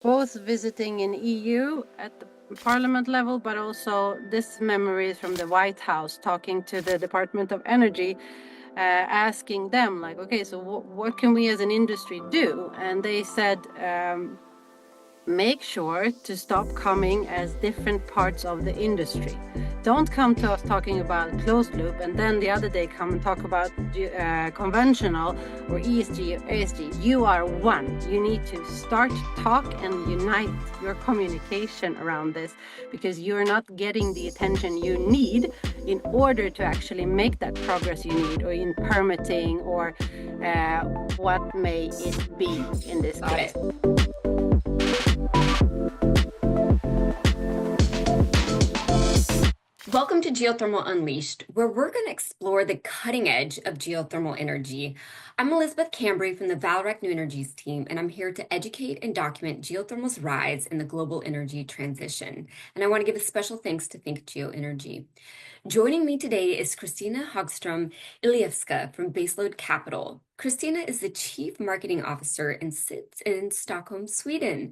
both visiting in EU at the parliament level, but also this memory from the White House, talking to the Department of Energy, asking them like, okay, so what can we as an industry do? And they said, make sure to stop coming as different parts of the industry. Don't come to us talking about closed loop and then the other day come and talk about conventional or ESG or ASG. You are one. You need to start talk and unite your communication around this, because you're not getting the attention you need in order to actually make that progress you need, or in permitting, or what may it be in this case. Welcome to Geothermal Unleashed, where we're going to explore the cutting edge of geothermal energy. I'm Elizabeth Cambre from the Vallourec New Energies team, and I'm here to educate and document geothermal's rise in the global energy transition. And I want to give a special thanks to Think Geo Energy. Joining me today is Kristina Hagström-Ilievska from Baseload Capital. Kristina is the Chief Marketing Officer and sits in Stockholm, Sweden.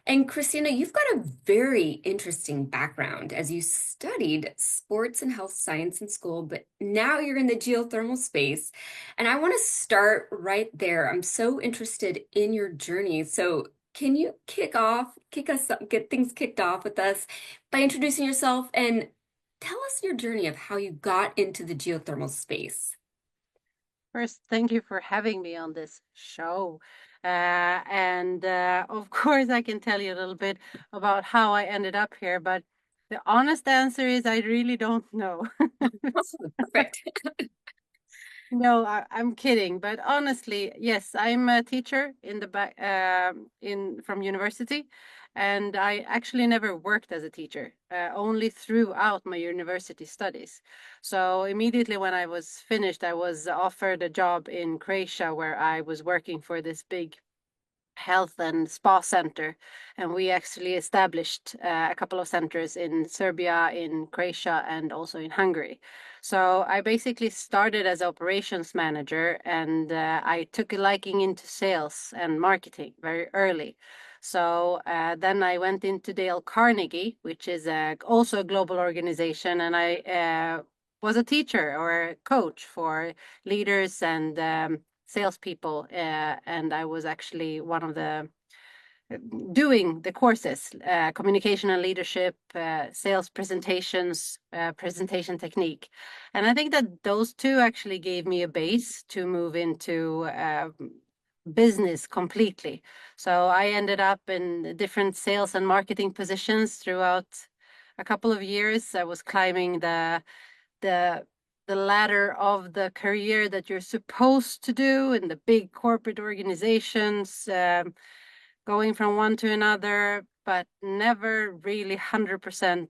And Kristina, you've got a very interesting background as you studied sports and health science in school, but now you're in the geothermal space. And I want to start right there. I'm so interested in your journey. So can you get things kicked off with us by introducing yourself and tell us your journey of how you got into the geothermal space? First, thank you for having me on this show. Of course, I can tell you a little bit about how I ended up here, but the honest answer is I really don't know. Perfect. No, I'm kidding. But honestly, yes, I'm a teacher in the back from university, and I actually never worked as a teacher, only throughout my university studies. So immediately when I was finished, I was offered a job in Croatia, where I was working for this big health and spa center, and we actually established a couple of centers in Serbia, in Croatia, and also in Hungary. So I basically started as operations manager, and I took a liking into sales and marketing very early. So then I went into Dale Carnegie, which is also a global organization, and I was a teacher or a coach for leaders and salespeople, and I was actually one of the doing the courses, communication and leadership, sales presentations, presentation technique. And I think that those two actually gave me a base to move into business completely. So I ended up in different sales and marketing positions throughout a couple of years. I was climbing the ladder of the career that you're supposed to do in the big corporate organizations, going from one to another, but never really 100%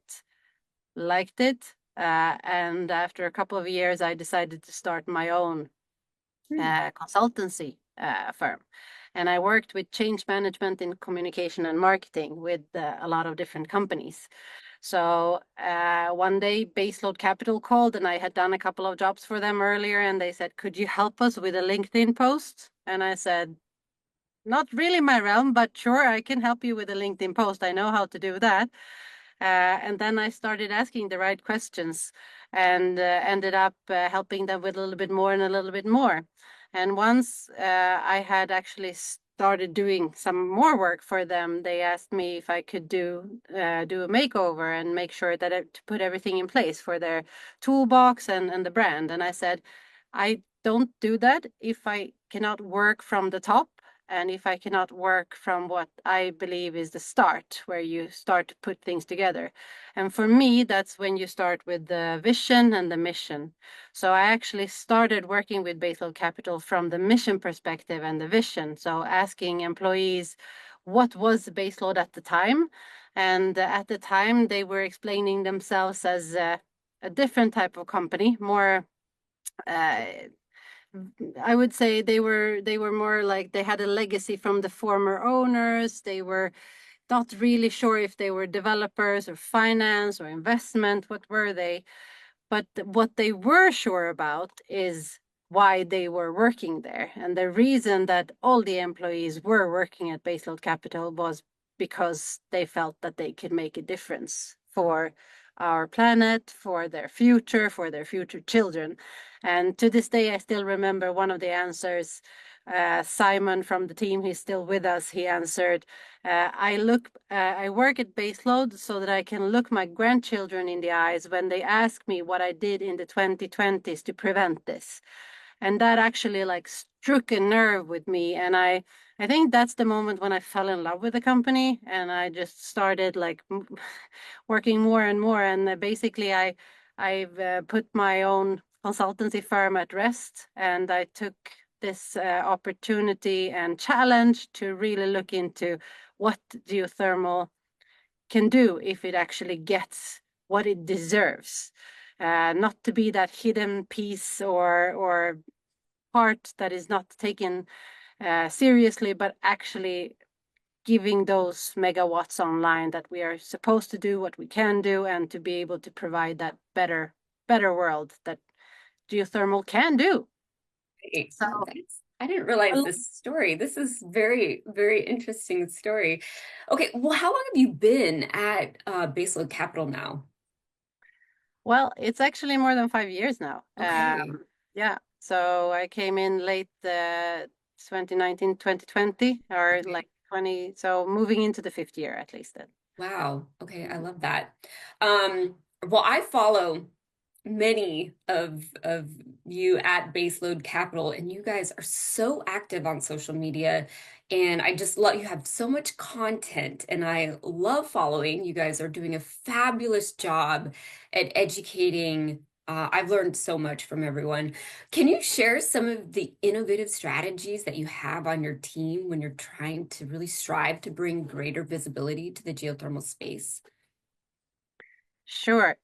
liked it. And after a couple of years, I decided to start my own consultancy firm. And I worked with change management in communication and marketing with a lot of different companies. So one day Baseload Capital called, and I had done a couple of jobs for them earlier, and they said, could you help us with a LinkedIn post? And I said, not really my realm, but sure, I can help you with a LinkedIn post. I know how to do that. And then I started asking the right questions, and ended up helping them with a little bit more and a little bit more. And once I had actually started doing some more work for them, they asked me if I could do a makeover and make sure that to put everything in place for their toolbox and the brand. And I said, I don't do that if I cannot work from the top, and if I cannot work from what I believe is the start, where you start to put things together. And for me, that's when you start with the vision and the mission. So I actually started working with Baseload Capital from the mission perspective and the vision. So asking employees, what was Baseload at the time? And at the time, they were explaining themselves as a different type of company, more I would say they were more like they had a legacy from the former owners. They were not really sure if they were developers or finance or investment. What were they? But what they were sure about is why they were working there. And the reason that all the employees were working at Baseload Capital was because they felt that they could make a difference for our planet, for their future children. And to this day, I still remember one of the answers. Simon from the team, he's still with us. He answered, I work at Baseload so that I can look my grandchildren in the eyes when they ask me what I did in the 2020s to prevent this. And that actually like struck a nerve with me. And I think that's the moment when I fell in love with the company, and I just started like working more and more. And basically, I've put my own consultancy firm at rest, and I took this opportunity and challenge to really look into what geothermal can do if it actually gets what it deserves. Not to be that hidden piece or part that is not taken seriously, but actually giving those megawatts online that we are supposed to do what we can do, and to be able to provide that better world that geothermal can do. Right. So I didn't realize this story. This is very, very interesting story. Okay, well, how long have you been at Baseload Capital now? well, it's actually more than 5 years now. Okay. Yeah, so I came in late 2019, 2020, or Okay. like 20, so moving into the fifth year at least then. Wow. Okay, I love that. Well, I follow many of you at Baseload Capital, and you guys are so active on social media, and I just love you have so much content, and I love following. You guys are doing a fabulous job at educating. I've learned so much from everyone. Can you share some of the innovative strategies that you have on your team when you're trying to really strive to bring greater visibility to the geothermal space? Sure.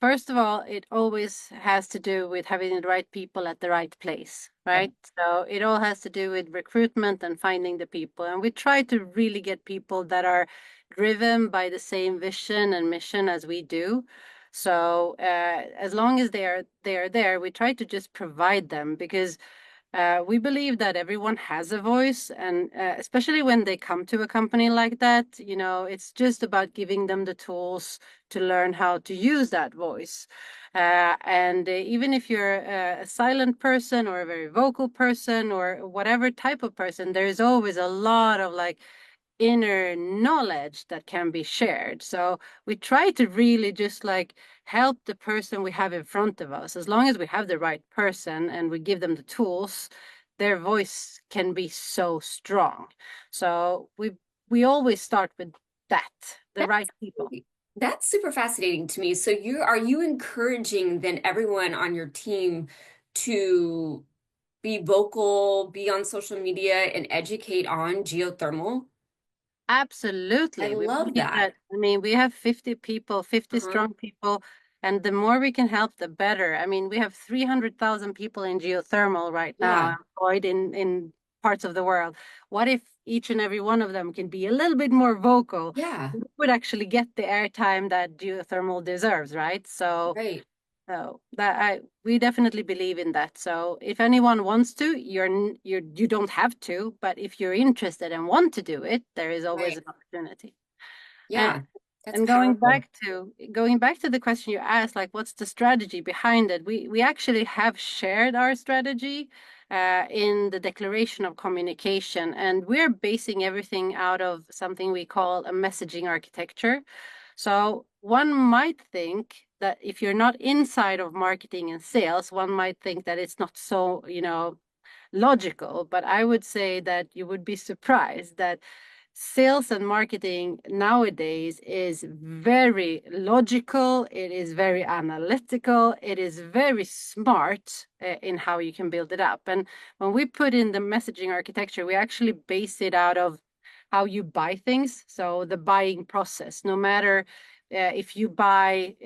First of all, it always has to do with having the right people at the right place, Okay. right? So it all has to do with recruitment and finding the people. And we try to really get people that are driven by the same vision and mission as we do. So as long as they are there, we try to just provide them, because we believe that everyone has a voice, and especially when they come to a company like that, it's just about giving them the tools to learn how to use that voice. And even if you're a silent person or a very vocal person or whatever type of person, there is always a lot of like inner knowledge that can be shared. So we try to really just like help the person we have in front of us. As long as we have the right person and we give them the tools, their voice can be so strong. So we always start with that, the That's right people. that's super fascinating to me. So you encouraging then everyone on your team to be vocal, be on social media and educate on geothermal? I Absolutely. We love believe that. that, I mean, we have 50 people, 50 Uh-huh. strong people, and the more we can help, the better. I mean, we have 300,000 people in geothermal right now Yeah. employed in parts of the world. What if each and every one of them can be a little bit more vocal? Yeah. We would actually get the airtime that geothermal deserves, right? Right. So that we definitely believe in that. So if anyone wants to, you don't have to, but if you're interested and want to do it, there is always Right. an opportunity. And Yeah. That's and powerful. going back to the question you asked, like what's the strategy behind it? We actually have shared our strategy in the declaration of communication, and we're basing everything out of something we call a messaging architecture. So one might think that if you're not inside of marketing and sales, one might think that it's not so, logical, but I would say that you would be surprised that sales and marketing nowadays is very logical, it is very analytical, it is very smart in how you can build it up. And when we put in the messaging architecture, we actually base it out of how you buy things. So the buying process, no matter if you buy,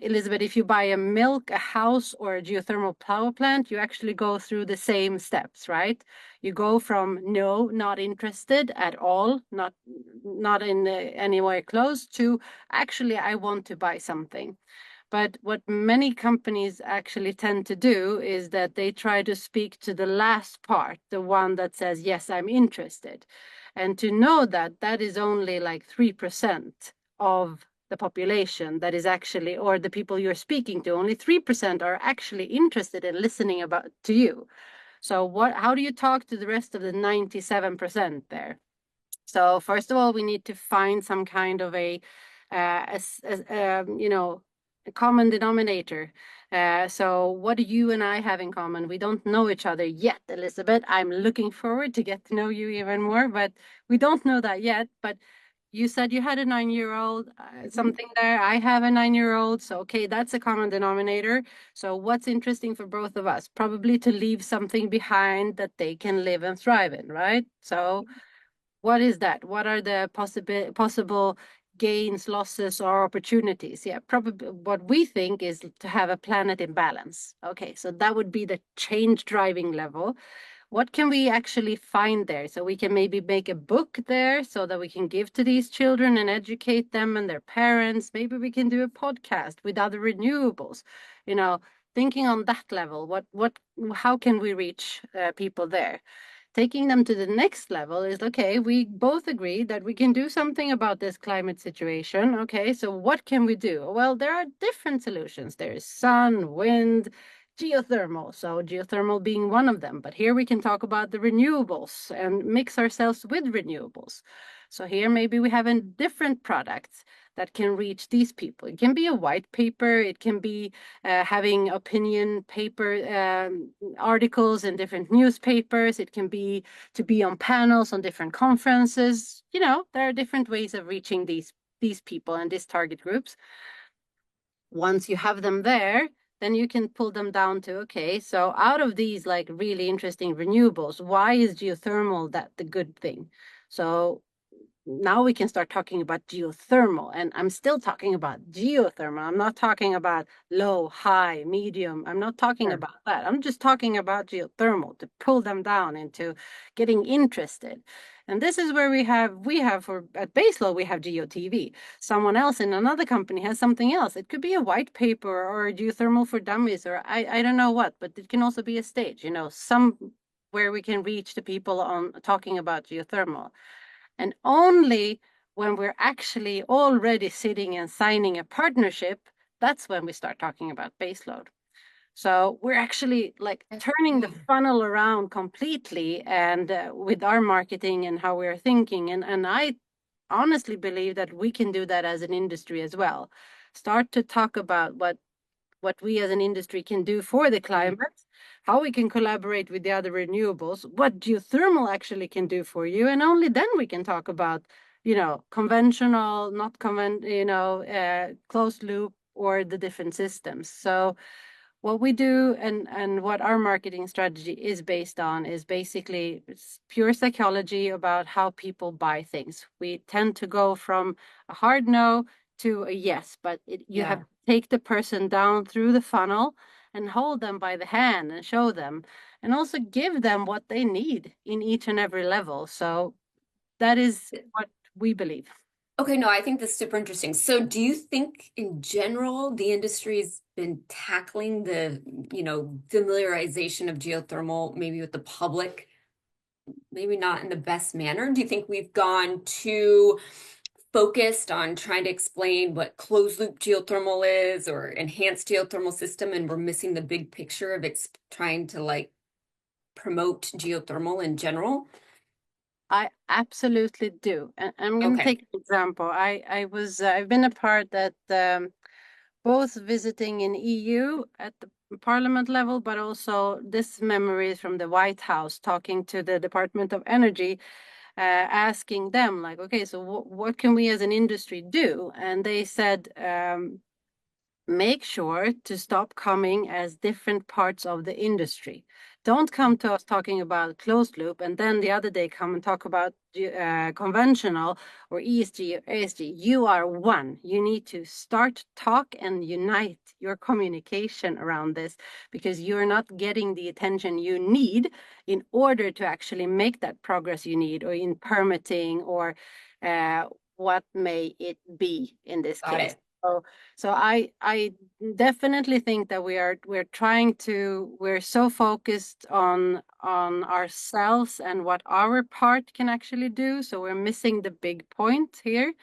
Elizabeth, if you buy a milk, a house, or a geothermal power plant, you actually go through the same steps, right? You go from no, not interested at all, not in anywhere close, to actually I want to buy something. But what many companies actually tend to do is that they try to speak to the last part, the one that says, yes, I'm interested. And to know that that is only like 3% of the population that is actually, or the people you're speaking to, only 3% are actually interested in listening about to you. So how do you talk to the rest of the 97% there? So first of all, we need to find some kind of a a common denominator. So what do you and I have in common? We don't know each other yet, Elizabeth. I'm looking forward to get to know you even more, but we don't know that yet. But you said you had a 9-year-old, something there. I have a 9-year-old. So, okay, that's a common denominator. So what's interesting for both of us? Probably to leave something behind that they can live and thrive in, right? So what is that? What are the possible gains, losses, or opportunities? Yeah, probably what we think is to have a planet in balance. Okay, so that would be the change driving level. What can we actually find there? So we can maybe make a book there so that we can give to these children and educate them and their parents. Maybe we can do a podcast with other renewables, you know, thinking on that level. How can we reach people there? Taking them to the next level is, okay, we both agree that we can do something about this climate situation. Okay, so what can we do? Well, there are different solutions. There is sun, wind, geothermal. So geothermal being one of them. But here we can talk about the renewables and mix ourselves with renewables. So here maybe we have a different product that can reach these people. It can be a white paper. It can be having opinion paper articles in different newspapers. It can be to be on panels on different conferences. You know, there are different ways of reaching these people and these target groups. Once you have them there, then you can pull them down to, okay, so out of these like really interesting renewables, why is geothermal that the good thing? So now we can start talking about geothermal, and I'm still talking about geothermal. I'm not talking about low, high, medium. I'm not talking Sure. about that. I'm just talking about geothermal to pull them down into getting interested. And this is where we have for at Baseload, we have GeoTV. Someone else in another company has something else. It could be a white paper or geothermal for dummies, or I don't know what, but it can also be a stage, some where we can reach the people on talking about geothermal. And only when we're actually already sitting and signing a partnership, that's when we start talking about baseload. So we're actually like turning the funnel around completely, and with our marketing and how we're thinking. And I honestly believe that we can do that as an industry as well. Start to talk about what we as an industry can do for the climate, how we can collaborate with the other renewables, what geothermal actually can do for you, and only then we can talk about, conventional, not closed loop or the different systems. So what we do and what our marketing strategy is based on is basically pure psychology about how people buy things. We tend to go from a hard no to a yes, but you have to take the person down through the funnel and hold them by the hand and show them, and also give them what they need in each and every level. So that is what we believe. Okay, no, I think that's super interesting. So do you think in general the industry's been tackling the, familiarization of geothermal maybe with the public, maybe not in the best manner? Do you think we've gone too focused on trying to explain what closed loop geothermal is or enhanced geothermal system, and we're missing the big picture of trying to like promote geothermal in general? I absolutely do. And I'm going to Okay. take an example. I've been a part that both visiting in EU at the parliament level, but also this memory is from the White House, talking to the Department of Energy, asking them like, okay, so what can we as an industry do? And they said, make sure to stop coming as different parts of the industry. Don't come to us talking about closed loop and then the other day come and talk about conventional or ESG or ASG. You are one. You need to start talk and unite your communication around this, because you're not getting the attention you need in order to actually make that progress you need, or in permitting, or what may it be in this Got case. it. So I definitely think that we're so focused on ourselves and what our part can actually do. So we're missing the big point here.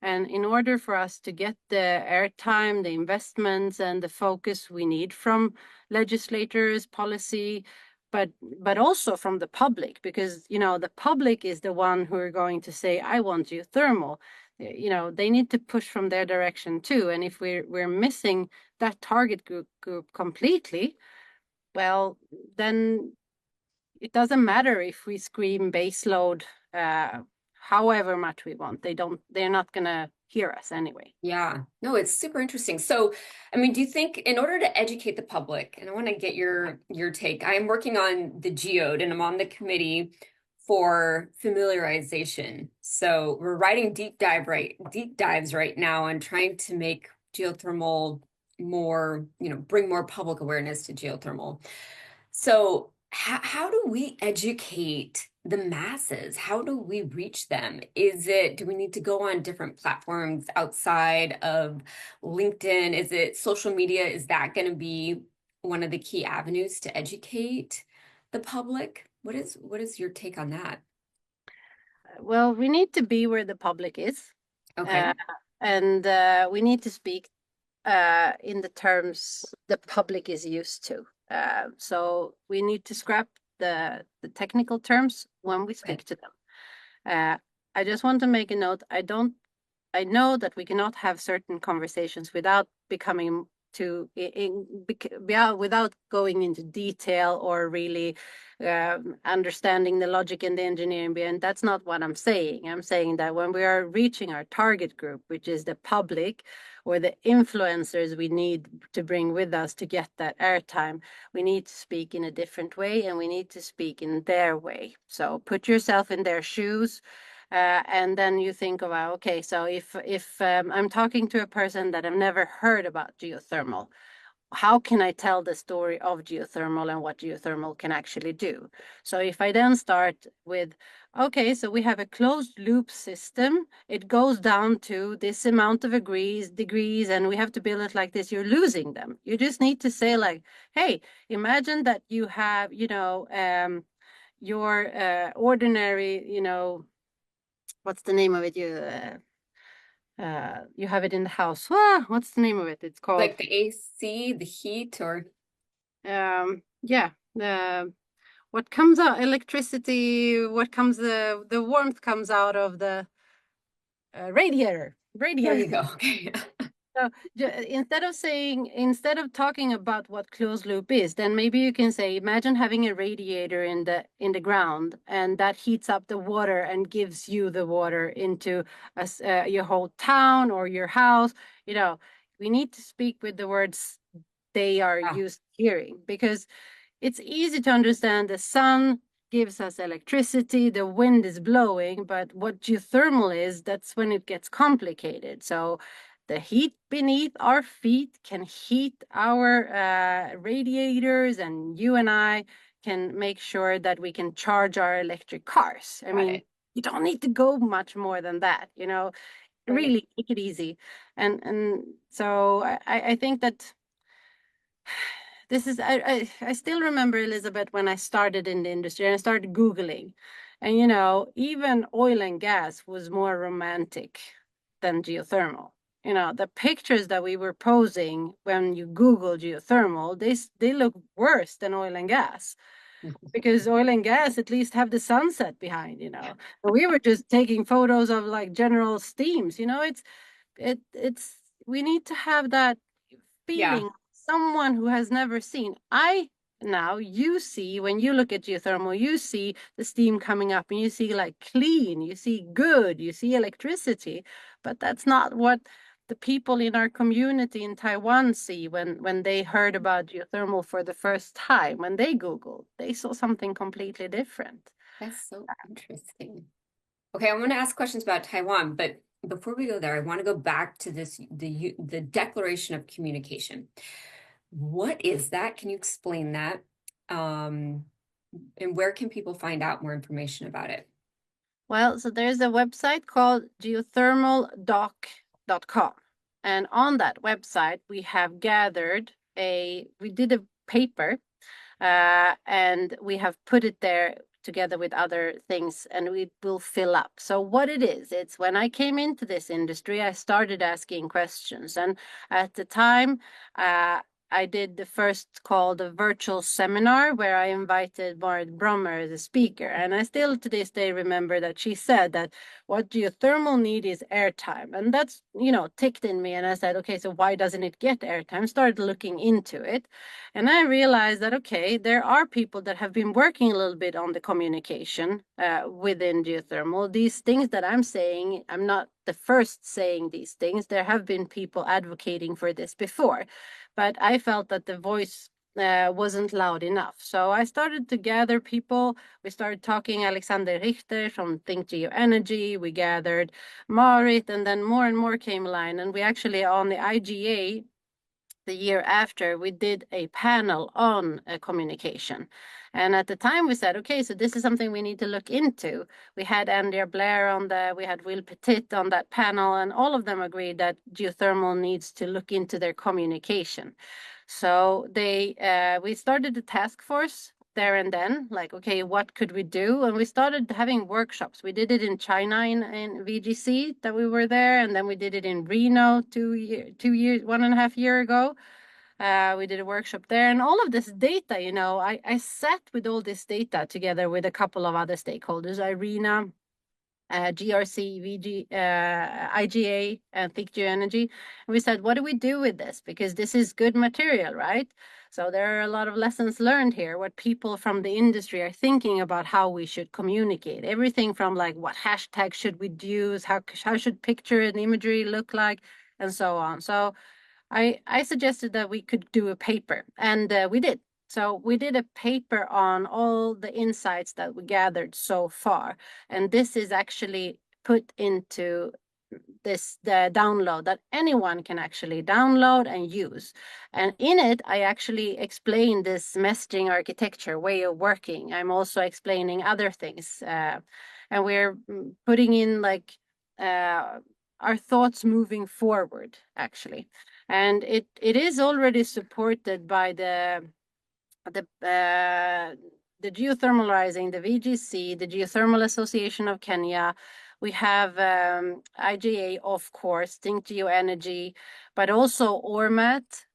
And in order for us to get the airtime, the investments, and the focus we need from legislators, policy, but also from the public, because the public is the one who are going to say, "I want geothermal." They need to push from their direction too. And if we're missing that target group completely, well, then it doesn't matter if we scream baseload however much we want. They're not gonna hear us anyway. Yeah, no, it's super interesting. So, I mean, do you think in order to educate the public, and I want to get your take, I am working on the geode and I'm on the committee for familiarization. So we're writing deep dives right now and trying to make geothermal more, bring more public awareness to geothermal. So how do we educate the masses? How do we reach them? Do we need to go on different platforms outside of LinkedIn? Is it social media? Is that going to be one of the key avenues to educate the public? What is your take on that? Well, we need to be where the public is, Okay. uh, and we need to speak in the terms the public is used to. So we need to scrap the technical terms when we Okay. speak to them. I just want to make a note. I know that we cannot have certain conversations without becoming without going into detail or really understanding the logic and the engineering behind. That's not what I'm saying. I'm saying that when we are reaching our target group, which is the public or the influencers we need to bring with us to get that airtime, we need to speak in a different way and we need to speak in their way. So put yourself in their shoes. And then you think about, okay, so if I'm talking to a person that I've never heard about geothermal, how can I tell the story of geothermal and what geothermal can actually do? So if I then start with, okay, so we have a closed loop system, it goes down to this amount of degrees, and we have to build it like this, you're losing them. You just need to say like, hey, imagine that you have, your ordinary, what's the name of it? You have it in the house. What's the name of it? It's called Like the AC, the heat, or yeah. What comes out? Electricity. What comes? The warmth comes out of the radiator. there Radiator. you go. Okay. So instead of talking about what closed loop is, then maybe you can say, imagine having a radiator in the ground, and that heats up the water and gives you the water into your whole town or your house. We need to speak with the words they are Wow. used to hearing, because it's easy to understand the sun gives us electricity, the wind is blowing, but what geothermal is, that's when it gets complicated. So the heat beneath our feet can heat our radiators, and you and I can make sure that we can charge our electric cars. I Got mean, it. you don't need to go much more than that, Right. really take it easy. And so I think that this is I still remember, Elizabeth, when I started in the industry and I started Googling. And even oil and gas was more romantic than geothermal. The pictures that we were posing when you Google geothermal, they look worse than oil and gas, because oil and gas at least have the sunset behind. And we were just taking photos of like general steams. It's we need to have that Yeah. feeling, someone who has never seen. Now you see, when you look at geothermal, you see the steam coming up and you see like clean, you see good, you see electricity, but that's not what the people in our community in Taiwan see when they heard about geothermal for the first time. When they Googled, they saw something completely different. That's so interesting. Okay, I'm going to ask questions about Taiwan, but before we go there, I want to go back to the Declaration of Communication. What is that? Can you explain that? Um, and where can people find out more information about it? Well, so there's a website called geothermaldoc.com. And on that website, we have gathered we did a paper, and we have put it there together with other things, and we will fill up. So what it is, it's when I came into this industry, I started asking questions. And at the time, I did the first called a virtual seminar where I invited Marit Brommer as a speaker. And I still to this day remember that she said that what geothermal need is airtime. And that's, ticked in me. And I said, okay, so why doesn't it get airtime? Started looking into it. And I realized that, okay, there are people that have been working a little bit on the communication within geothermal. These things that I'm saying, I'm not the first saying these things. There have been people advocating for this before, but I felt that the voice wasn't loud enough. So I started to gather people. We started talking Alexander Richter from Think Geo Energy. We gathered Marit, and then more and more came line. And we actually on the IGA the year after, we did a panel on communication. And at the time we said, okay, so this is something we need to look into. We had Andrea Blair on there, we had Will Petit on that panel, and all of them agreed that geothermal needs to look into their communication. So we started a task force there and then, like, okay, what could we do? And we started having workshops. We did it in China in VGC that we were there, and then we did it in Reno 1.5 years ago. We did a workshop there, and all of this data, I sat with all this data together with a couple of other stakeholders, Irina, GRC, IGA, and Think Geo Energy. And we said, what do we do with this? Because this is good material, right? So there are a lot of lessons learned here, what people from the industry are thinking about how we should communicate. Everything from like what hashtag should we use, how should picture and imagery look like, and so on. So I suggested that we could do a paper, and we did. So we did a paper on all the insights that we gathered so far. And this is actually put into the download that anyone can actually download and use. And in it, I actually explain this messaging architecture way of working. I'm also explaining other things. And we're putting in like our thoughts moving forward, actually. And it is already supported by the Geothermal Rising, the VGC, the Geothermal Association of Kenya. We have IGA, of course, Think Geo Energy, but also ORMAT.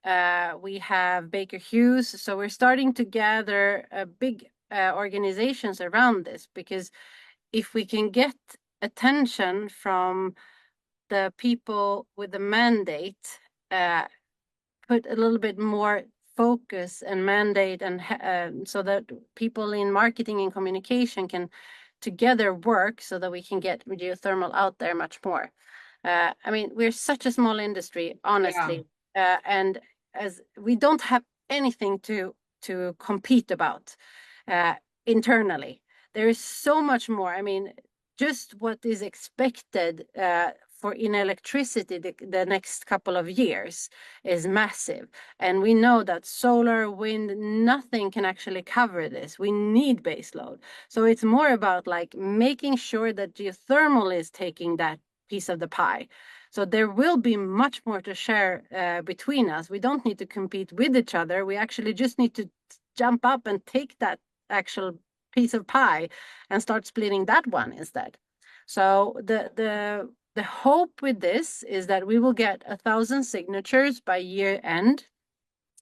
We have Baker Hughes. So we're starting to gather big organizations around this, because if we can get attention from the people with the mandate, put a little bit more focus and mandate, and so that people in marketing and communication can together work so that we can get geothermal out there much more. I mean, we're such a small industry, honestly, and as we don't have anything to compete about internally. There is so much more. I mean, just what is expected for in electricity the next couple of years is massive. And we know that solar, wind, nothing can actually cover this. We need baseload. So it's more about like making sure that geothermal is taking that piece of the pie. So there will be much more to share between us. We don't need to compete with each other. We actually just need to jump up and take that actual piece of pie and start splitting that one instead. So the hope with this is that we will get 1,000 signatures by year end,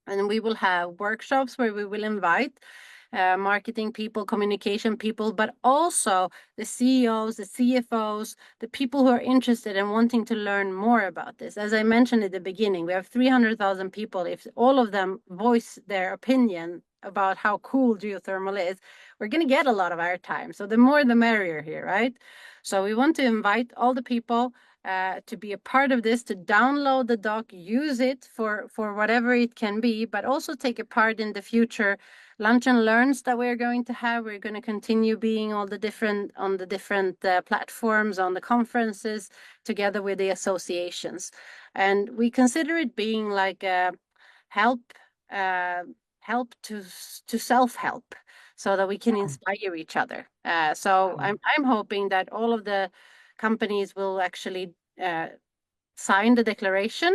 and we will have workshops where we will invite marketing people, communication people, but also the CEOs, the CFOs, the people who are interested and wanting to learn more about this. As I mentioned at the beginning, we have 300,000 people. If all of them voice their opinion about how cool geothermal is, we're going to get a lot of airtime. So the more the merrier here, right? So we want to invite all the people to be a part of this, to download the doc, use it for whatever it can be, but also take a part in the future lunch and learns that we're going to have. We're going to continue being on the different platforms, on the conferences, together with the associations. And we consider it being like a help to self-help, so that we can inspire each other. So I'm hoping that all of the companies will actually sign the declaration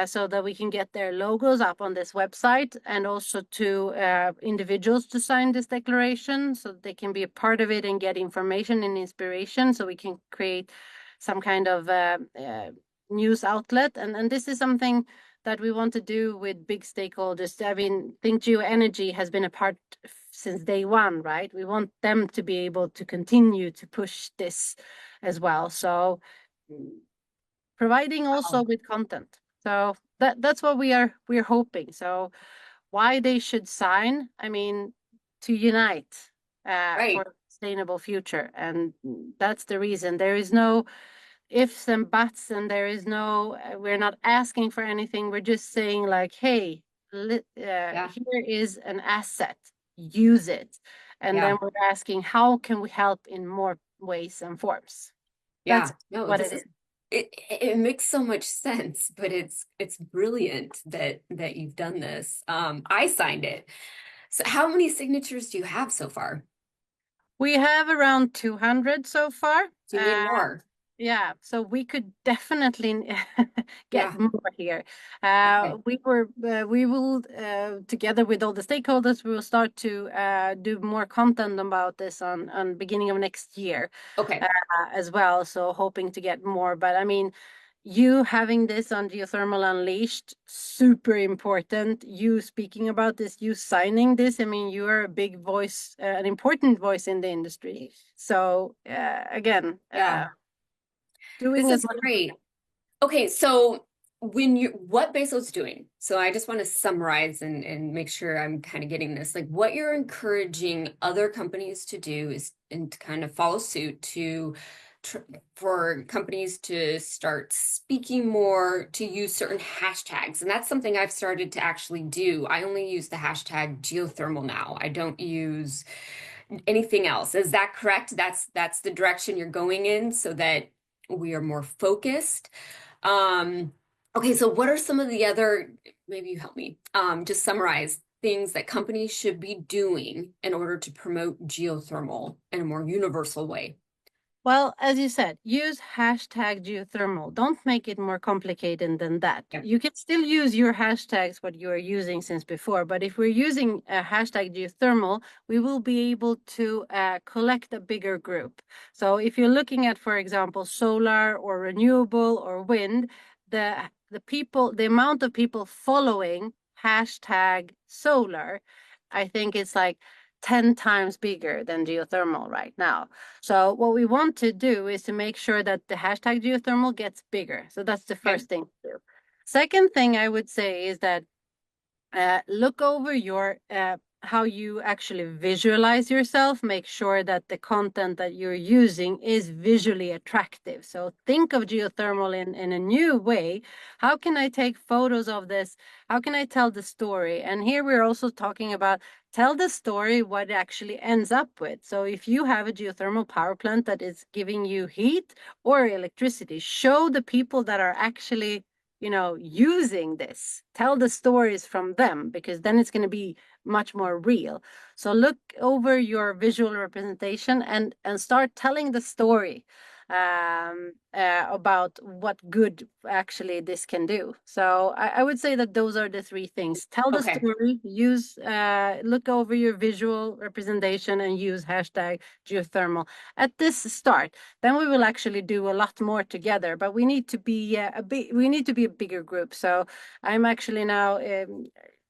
so that we can get their logos up on this website, and also to individuals to sign this declaration so that they can be a part of it and get information and inspiration, so we can create some kind of news outlet. And this is something that we want to do with big stakeholders. I mean, Think Geo Energy has been a part since day one, right? We want them to be able to continue to push this as well. So providing also Wow. with content. So that's what we're hoping. So why they should sign? I mean, to unite for Right. a sustainable future, and that's the reason. There is no ifs and buts, and there is no. We're not asking for anything. We're just saying like, hey, Yeah. here is an asset. Use it, and then Yeah. we're asking how can we help in more ways and forms. That's Yeah. No, what this it is is. it makes so much sense, but it's brilliant that you've done this. I signed it. So how many signatures do you have so far? We have around 200 so far. Do you need more? Yeah, so we could definitely get Yeah. more here. Okay. We will, together with all the stakeholders, we will start to do more content about this on beginning of next year Okay. as well. So hoping to get more. But I mean, you having this on Geothermal Unleashed, super important. You speaking about this, you signing this. I mean, you are a big voice, an important voice in the industry. So again, Yeah. doing This as is much. great. Okay, so when you what Baseload's doing, so I just want to summarize and make sure I'm kind of getting this. Like what you're encouraging other companies to do is and to kind of follow suit to tr for companies to start speaking more, to use certain hashtags. And that's something I've started to actually do. I only use the hashtag geothermal now. I don't use anything else. Is that correct? That's the direction you're going in so that we are more focused. Okay, so what are some of the other, maybe you help me, just summarize things that companies should be doing in order to promote geothermal in a more universal way? Well, as you said, use hashtag geothermal. Don't make it more complicated than that. Yeah. You can still use your hashtags, what you are using since before, but if we're using a hashtag geothermal, we will be able to collect a bigger group. So if you're looking at, for example, solar or renewable or wind, the amount of people following hashtag solar, I think it's like 10 times bigger than geothermal right now. So what we want to do is to make sure that the hashtag geothermal gets bigger. So that's the Okay. first thing to do. Second thing I would say is that look over your how you actually visualize yourself. Make sure that the content that you're using is visually attractive. So think of geothermal in a new way. How can I take photos of this? How can I tell the story? And here we're also talking about tell the story what it actually ends up with. So if you have a geothermal power plant that is giving you heat or electricity, show the people that are actually using this. Tell the stories from them, because then it's going to be much more real. So look over your visual representation and start telling the story about what good actually this can do. So I would say that those are the three things. Tell the Okay. story, look over your visual representation, and use hashtag geothermal at this start. Then we will actually do a lot more together, but we need to be we need to be a bigger group. So I'm actually now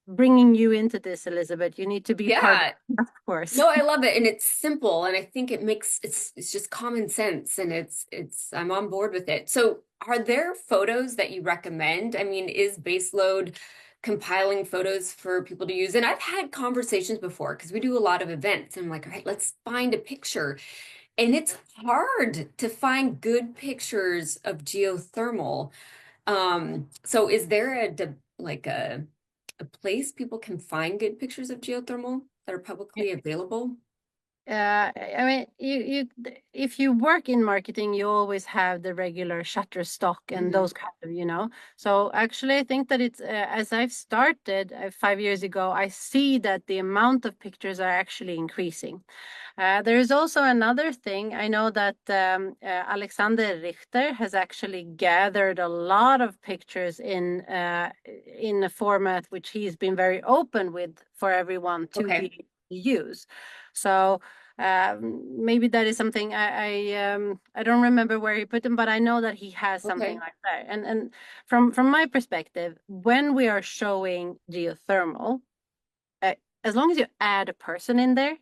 bringing you into this, Elizabeth. You need to be part Yeah. of course. No, I love it, and it's simple, and I think it makes it's just common sense, and it's I'm on board with it. So, are there photos that you recommend? I mean, is Baseload compiling photos for people to use? And I've had conversations before because we do a lot of events, and I'm like, all right, let's find a picture, and it's hard to find good pictures of geothermal. So is there like a place people can find good pictures of geothermal that are publicly available? I mean, if you work in marketing, you always have the regular Shutterstock and Hmm. those kind of, you know. So actually, I think that it's as I've started 5 years ago, I see that the amount of pictures are actually increasing. There is also another thing. I know that Alexander Richter has actually gathered a lot of pictures in a format which he's been very open with for everyone to be Okay. able to use. So maybe that is something I don't remember where he put them, but I know that he has something Okay. like that. And from my perspective, when we are showing geothermal, uh, as long as you add a person in there,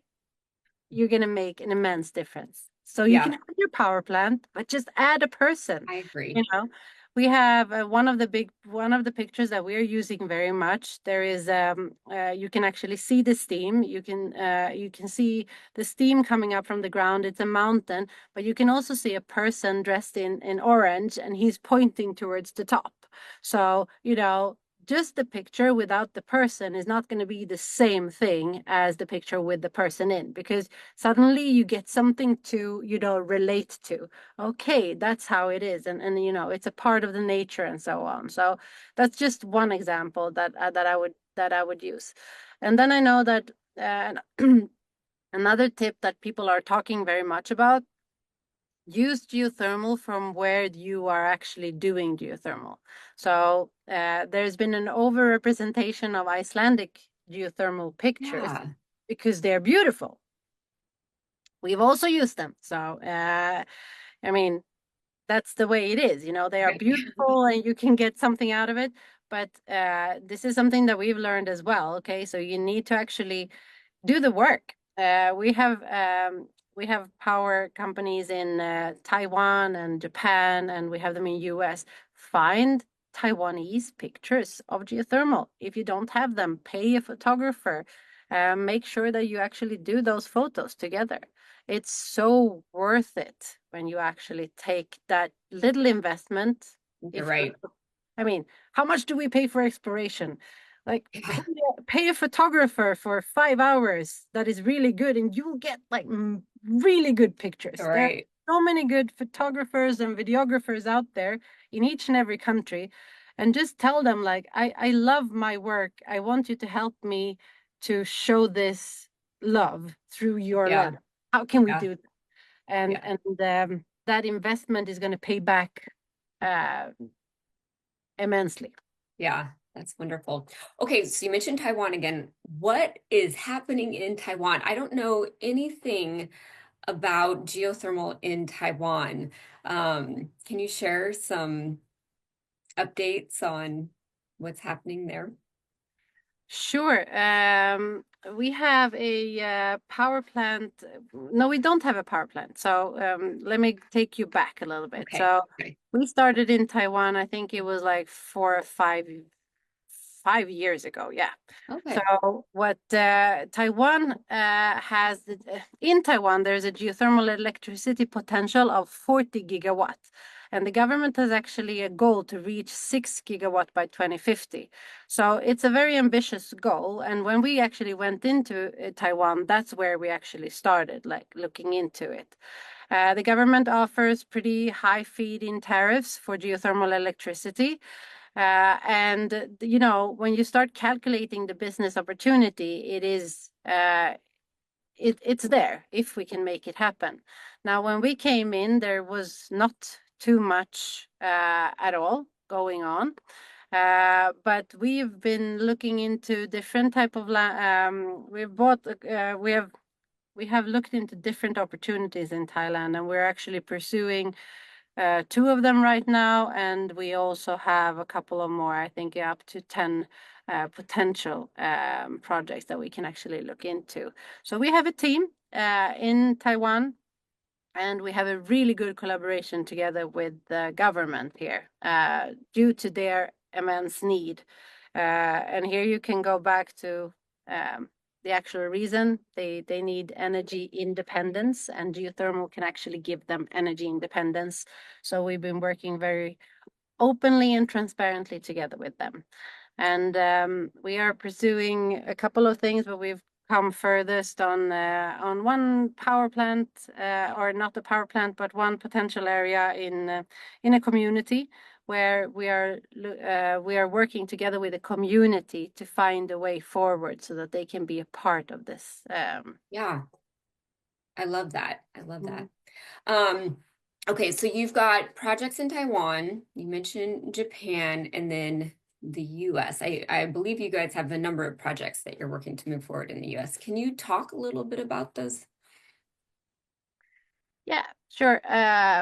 you're going to make an immense difference. So you can Yeah, have your power plant, but just add a person. I agree. You know, we have one of the pictures that we are using very much. There is you can actually see the steam. You can see the steam coming up from the ground. It's a mountain, but you can also see a person dressed in orange, and he's pointing towards the top. So, you know, just the picture without the person is not going to be the same thing as the picture with the person in, because suddenly you get something to, you know, relate to. Okay, that's how it is, and you know, it's a part of the nature and so on. So that's just one example that I would use. And then I know that uh, another tip that people are talking very much about: use geothermal from where you are actually doing geothermal. So there's been an overrepresentation of Icelandic geothermal pictures Yeah. because they're beautiful. We've also used them. So, I mean, that's the way it is. You know, they are Okay. beautiful and you can get something out of it. But this is something that we've learned as well. Okay. So you need to actually do the work. We have power companies in Taiwan and Japan, and we have them in US. Find Taiwanese pictures of geothermal. If you don't have them, pay a photographer. Make sure that you actually do those photos together. It's so worth it when you actually take that little investment. You're If right. I mean, how much do we pay for exploration? Like pay a photographer for 5 hours that is really good, and you'll get like really good pictures. You're There are right. so many good photographers and videographers out there in each and every country. And just tell them like, I love my work. I want you to help me to show this love through your Yeah. lens. How can we Yeah. do that? And Yeah. that investment is going to pay back uh, immensely. Yeah. That's wonderful. Okay, so you mentioned Taiwan again. What is happening in Taiwan? I don't know anything about geothermal in Taiwan. Can you share some updates on what's happening there? Sure. We have a power plant. No, we don't have a power plant. So let me take you back a little bit. Okay. So Okay. we started in Taiwan. I think it was like 4 or 5 years ago. Yeah. Okay. So what Taiwan has in Taiwan, there's a geothermal electricity potential of 40 gigawatts. And the government has actually a goal to reach 6 gigawatt by 2050. So it's a very ambitious goal. And when we actually went into Taiwan, that's where we actually started, like looking into it. The government offers pretty high feed-in tariffs for geothermal electricity. And you know, when you start calculating the business opportunity, it's there if we can make it happen. Now, when we came in, there was not too much at all going on. But we've been looking into different type of we've bought we have looked into different opportunities in Thailand, and we're actually pursuing two of them right now, and we also have a couple of more, I think up to 10 potential projects that we can actually look into. So we have a team in Taiwan, and we have a really good collaboration together with the government here due to their immense need. And here you can go back to the actual reason they need energy independence, and geothermal can actually give them energy independence. So we've been working very openly and transparently together with them. And we are pursuing a couple of things, but we've come furthest on one power plant, or not a power plant, but one potential area in a community where we are working together with the community to find a way forward so that they can be a part of this. Yeah, I love that. I love Mm. that. Okay, so you've got projects in Taiwan, you mentioned Japan, and then the US. I believe you guys have a number of projects that you're working to move forward in the US. Can you talk a little bit about those? Yeah, sure.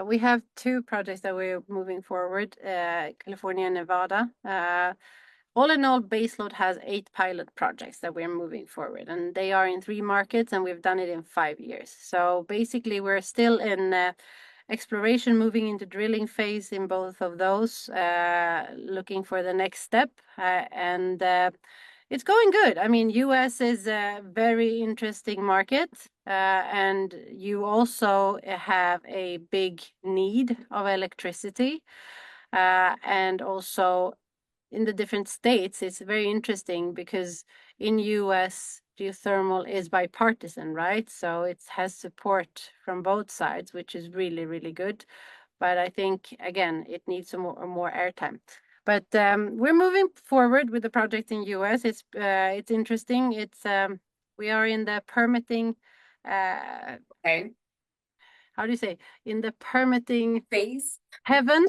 We have two projects that we're moving forward, California and Nevada. All in all, Baseload has 8 pilot projects that we're moving forward, and they are in 3 markets, and we've done it in 5 years. So basically, we're still in exploration, moving into drilling phase in both of those, looking for the next step. And it's going good. I mean, US is a very interesting market, and you also have a big need of electricity. And also in the different states, it's very interesting because in US, geothermal is bipartisan, right? So it has support from both sides, which is really, really good. But I think, again, it needs some more airtime. But we're moving forward with the project in US. It's interesting. We are in the permitting, Okay. how do you say, in the permitting Phase? heaven.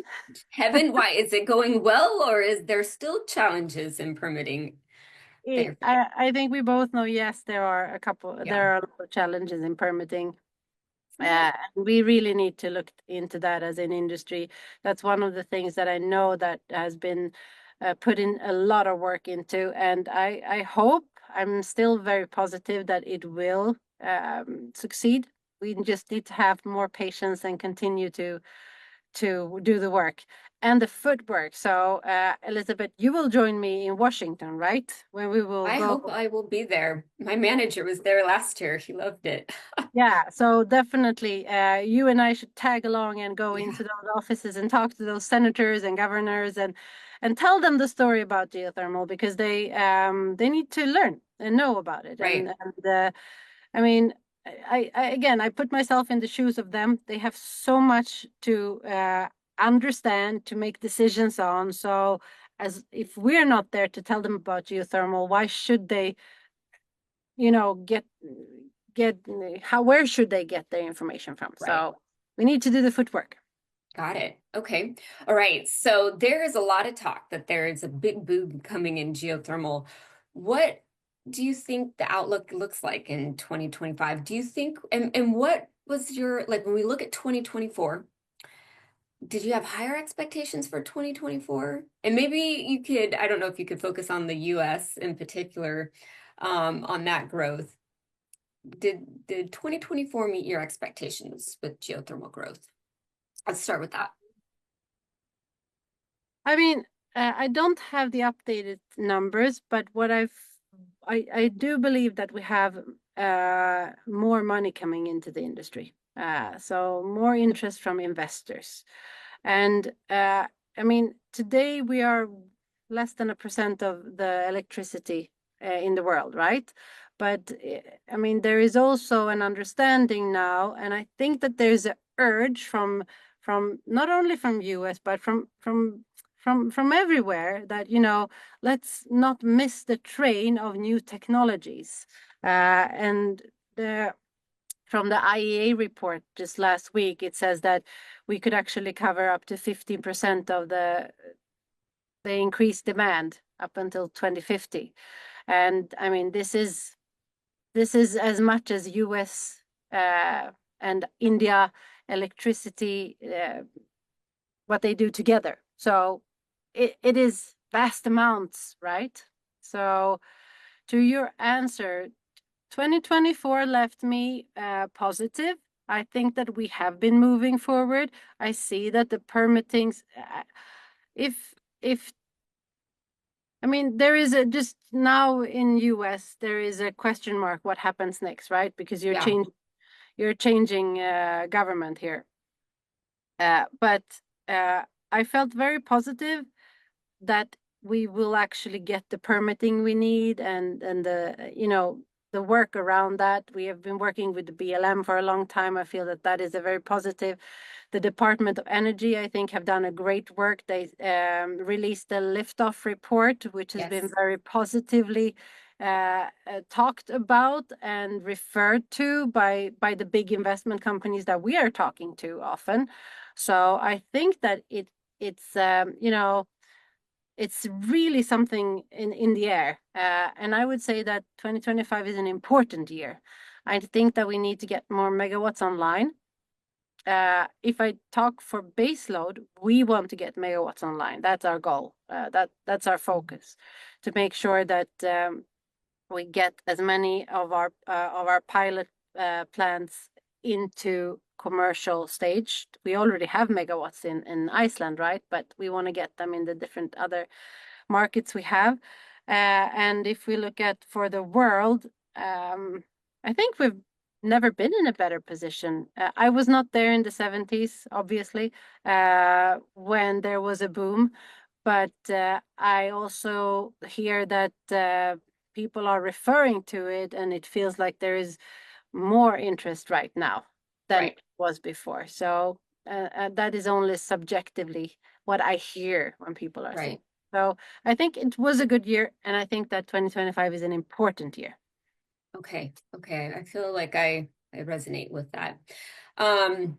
Heaven, why? Is it going well, or is there still challenges in permitting there? I think we both know, yes, there are Yeah. a lot of challenges in permitting. Yeah. We really need to look into that as an industry. That's one of the things that I know that has been put in a lot of work into, and I hope, I'm still very positive that it will succeed. We just need to have more patience and continue to do the work and the footwork. So, Elizabeth, you will join me in Washington, right? When we will I go. hope I will be there. My manager was there last year. He loved it. Yeah, so definitely, you and I should tag along and go Yeah, into those offices and talk to those senators and governors and tell them the story about geothermal because they need to learn and know about it. right. And I mean, I again, I put myself in the shoes of them. They have so much to understand, to make decisions on. So, as if we're not there to tell them about geothermal, why should they, get where should they get their information from? Right. So we need to do the footwork. Got it. Okay. All right. So there is a lot of talk that there is a big boom coming in geothermal. What do you think the outlook looks like in 2025? Do you think, and what was your, like when we look at 2024, did you have higher expectations for 2024? And maybe you could, I don't know if you could focus on the US in particular, on that growth. Did 2024 meet your expectations with geothermal growth? Let's start with that. I mean, I don't have the updated numbers, but I do believe that we have more money coming into the industry. So more interest from investors. And I mean, today we are less than 1% of the electricity in the world, right? But I mean, there is also an understanding now, and I think that there's an urge from not only from US but from everywhere that let's not miss the train of new technologies. And the from the IEA report just last week, it says that we could actually cover up to 15% of the increased demand up until 2050. And I mean, this is as much as US and India electricity, what they do together. So it is vast amounts, right? So to your answer, 2024 left me positive. I think that we have been moving forward. I see that the permittings, if I mean, there is a just now in US, there is a question mark what happens next, right? Because Yeah. you're changing government here. But I felt very positive that we will actually get the permitting we need and the the work around that. We have been working with the BLM for a long time. I feel that that is a very positive. The Department of Energy, I think, have done a great work. They released the liftoff report, which has been Yes. very positively talked about and referred to by the big investment companies that we are talking to often. So I think that it's it's really something in the air. And I would say that 2025 is an important year. I think that we need to get more megawatts online. If I talk for baseload, we want to get megawatts online. That's our goal. That's our focus, to make sure that we get as many of our pilot plants into commercial stage. We already have megawatts in Iceland, right? But we want to get them in the different other markets we have. And if we look at for the world, I think we've never been in a better position. I was not there in the 70s, obviously, when there was a boom, but I also hear that people are referring to it, and it feels like there is more interest right now than Right. it was before. So that is only subjectively what I hear when people are saying. Right. So I think it was a good year, and I think that 2025 is an important year. Okay. Okay. I feel like I resonate with that. Um,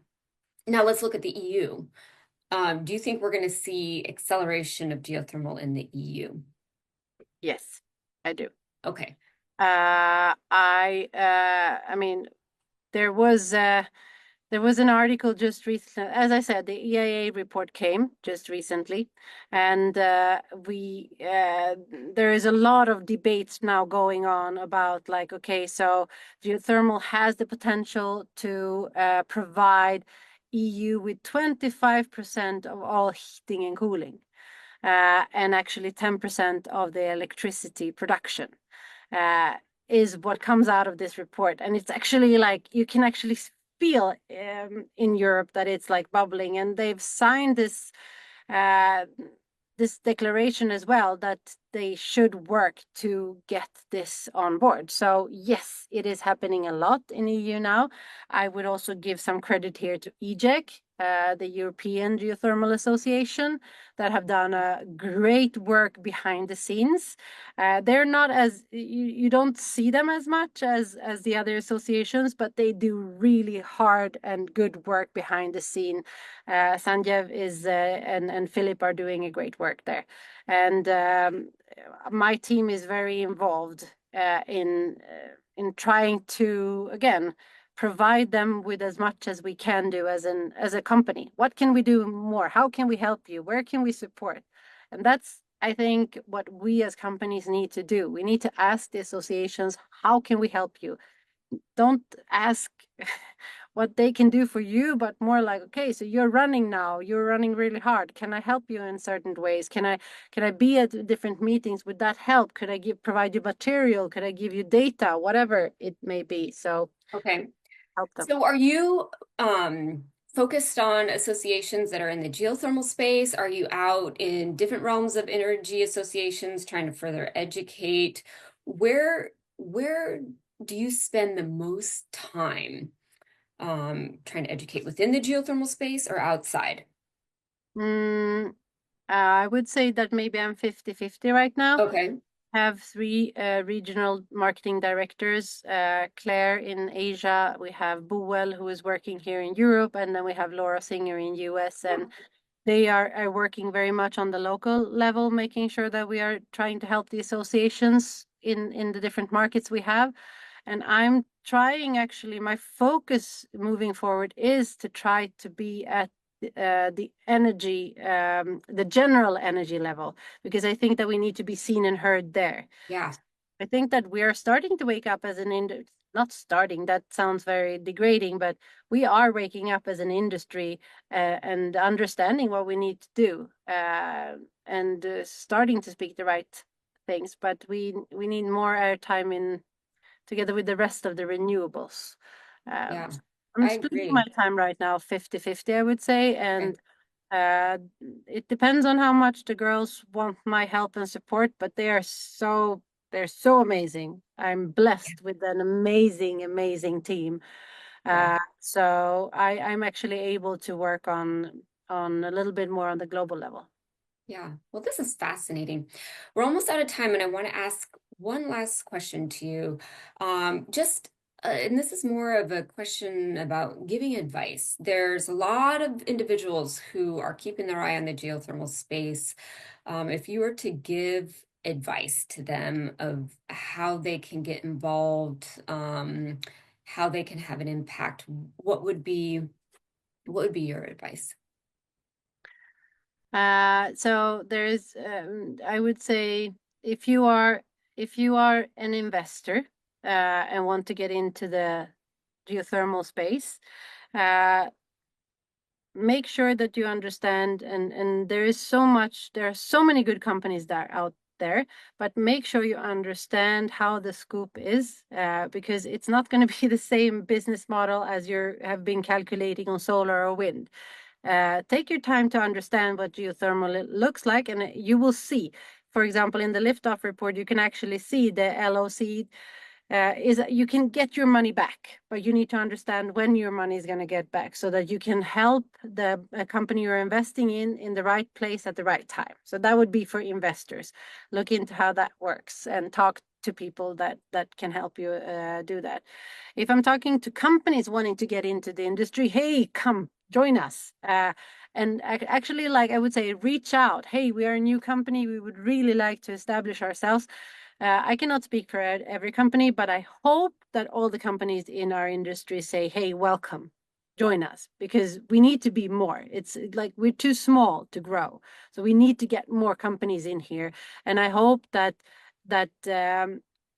Now let's look at the EU. Do you think we're going to see acceleration of geothermal in the EU? Yes, I do. Okay. I mean, there was there was an article just recently. As I said, the EIA report came just recently, and we there is a lot of debates now going on about like, okay, so geothermal has the potential to provide EU with 25% of all heating and cooling, and actually 10% of the electricity production. Uh, is what comes out of this report. And it's actually like you can actually feel in Europe that it's like bubbling, and they've signed uh, this declaration as well that they should work to get this on board. So yes, it is happening a lot in EU now. I would also give some credit here to EGEC, the European Geothermal Association, that have done a great work behind the scenes. They're not as you don't see them as much as the other associations, but they do really hard and good work behind the scene. Sanjeev is and Philip are doing a great work there, and my team is very involved in trying to again provide them with as much as we can do as a company. What can we do more? How can we help you? Where can we support? And that's, I think, what we as companies need to do. We need to ask the associations, how can we help you? Don't ask what they can do for you, but more like, okay, so you're running now, you're running really hard. Can I help you in certain ways? Can I be at different meetings? Would that help? Could I provide you material? Could I give you data? Whatever it may be. So Okay. help them. So are you focused on associations that are in the geothermal space? Are you out in different realms of energy associations trying to further educate? Where do you spend the most time trying to educate within the geothermal space or outside? Mm, I would say that maybe I'm 50-50 right now. Okay. Have three regional marketing directors, Claire in Asia, we have Boel, who is working here in Europe, and then we have Laura Singer in US, and they are working very much on the local level, making sure that we are trying to help the associations in the different markets we have. And I'm trying, actually, my focus moving forward is to try to be at the energy, the general energy level, because I think that we need to be seen and heard there. Yeah. I think that we are starting to wake up as an industry. Not starting, that sounds very degrading, but we are waking up as an industry and understanding what we need to do and starting to speak the right things. But we need more airtime in together with the rest of the renewables. Um, Yeah. I'm I splitting my agree. time right now 50-50, I would say. Okay. And uh, it depends on how much the girls want my help and support, but they are so They're so amazing. I'm blessed with an amazing, amazing team. Yeah. So I'm actually able to work on a little bit more on the global level. Yeah. Well, this is fascinating. We're almost out of time, and I want to ask one last question to you. And this is more of a question about giving advice. There's a lot of individuals who are keeping their eye on the geothermal space. If you were to give advice to them of how they can get involved, how they can have an impact, what would be your advice? So there's, I would say, if you are if you are an investor and want to get into the geothermal space, uh, make sure that you understand, and there are so many good companies that are out there, but make sure you understand how the scoop is, because it's not going to be the same business model as you have been calculating on solar or wind. Take your time to understand what geothermal looks like, and you will see. For example, in the liftoff report, you can actually see the LOC is that you can get your money back, but you need to understand when your money is going to get back so that you can help the company you're investing in the right place at the right time. So that would be for investors. Look into how that works and talk to people that can help you do that. If I'm talking to companies wanting to get into the industry, hey, come join us. And actually, like I would say, reach out. Hey, we are a new company. We would really like to establish ourselves. I cannot speak for every company, but I hope that all the companies in our industry say, hey, welcome, join us, because we need to be more. It's like we're too small to grow. So we need to get more companies in here. And I hope that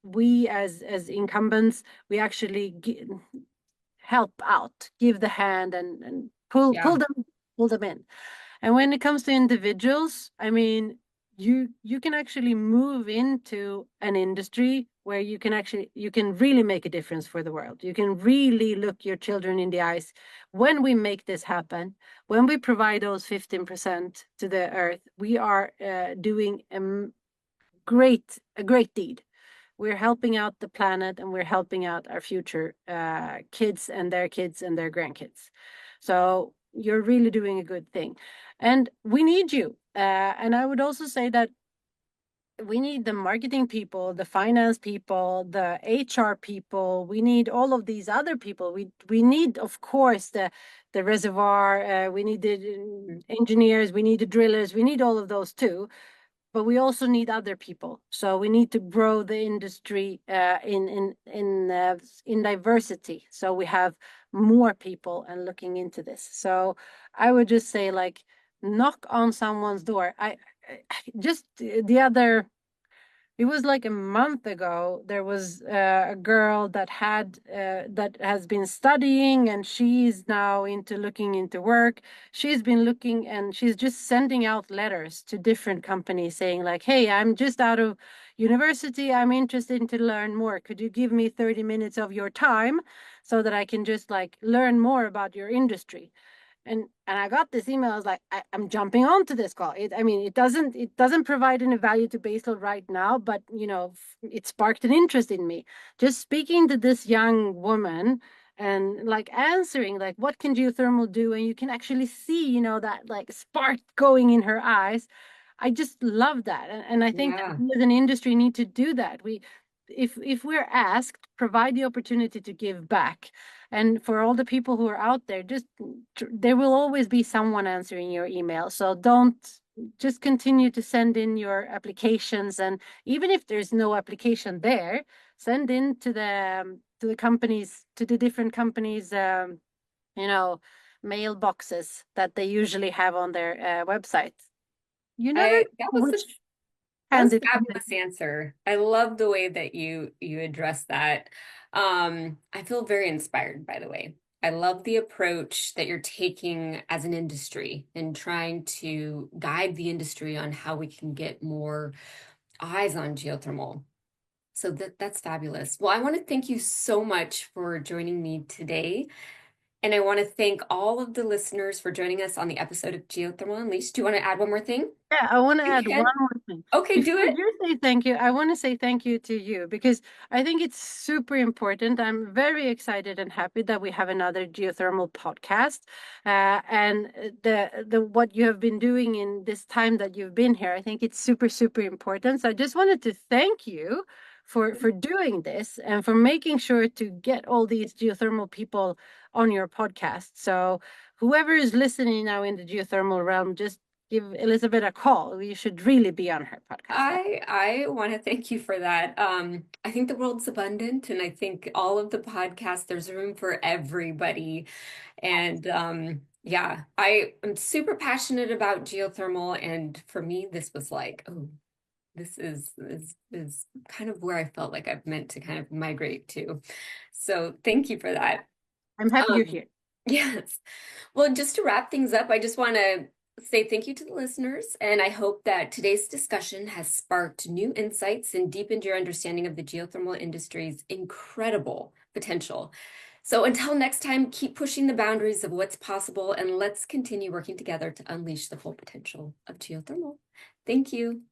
we as incumbents, we actually help out, give the hand and Yeah. pull them in. And when it comes to individuals, I mean, you can actually move into an industry where you can really make a difference for the world. You can really look your children in the eyes. When we make this happen, when we provide those 15% to the earth, we are doing a great deed. We're helping out the planet, and we're helping out our future kids and their grandkids. So you're really doing a good thing. And we need you. And I would also say that we need the marketing people, the finance people, the HR people. We need all of these other people. We need, of course, the reservoir. We need the engineers. We need the drillers. We need all of those too, but we also need other people. So we need to grow the industry in diversity. So we have more people and looking into this. So I would just say, like, knock on someone's door. Just the other, it was like a month ago, there was a girl that has been studying, and she's now into looking into work. She's been looking, and she's just sending out letters to different companies saying, like, hey, I'm just out of university, I'm interested to learn more. Could you give me 30 minutes of your time so that I can just like learn more about your industry? And I got this email. I was like, I'm jumping onto this call. I mean, it doesn't provide any value to Baseload right now, but it sparked an interest in me. Just speaking to this young woman and like answering, like, what can geothermal do? And you can actually see, that like spark going in her eyes. I just love that. And I think that Yeah. we as an industry need to do that. If we're asked, provide the opportunity to give back. And for all the people who are out there, just there will always be someone answering your email. So don't just continue to send in your applications. And even if there's no application there, send in to the companies, to the different companies, you know, mailboxes that they usually have on their website. You never I that know was a which That hands was a it comes fabulous answer. I love the way that you address that. I feel very inspired, by the way. I love the approach that you're taking as an industry and trying to guide the industry on how we can get more eyes on geothermal. So that's fabulous. Well, I want to thank you so much for joining me today. And I want to thank all of the listeners for joining us on the episode of Geothermal Unleashed. Do you want to add one more thing? Yeah, I want to You add one can. more thing. Okay, do Before it. you say thank you, I want to say thank you to you because I think it's super important. I'm very excited and happy that we have another geothermal podcast. And the what you have been doing in this time that you've been here, I think it's super, super important. So I just wanted to thank you for doing this and for making sure to get all these geothermal people on your podcast. So whoever is listening now in the geothermal realm, just give Elizabeth a call. You should really be on her podcast. I want to thank you for that. I think the world's abundant, and I think all of the podcasts, there's room for everybody. And yeah, I am super passionate about geothermal, and for me, this was like, oh, this is kind of where I felt like I've meant to kind of migrate to. So thank you for that. I'm happy you're Um, here. yes. Well, just to wrap things up, I just want to say thank you to the listeners, and I hope that today's discussion has sparked new insights and deepened your understanding of the geothermal industry's incredible potential. So until next time, keep pushing the boundaries of what's possible, and let's continue working together to unleash the full potential of geothermal. Thank you.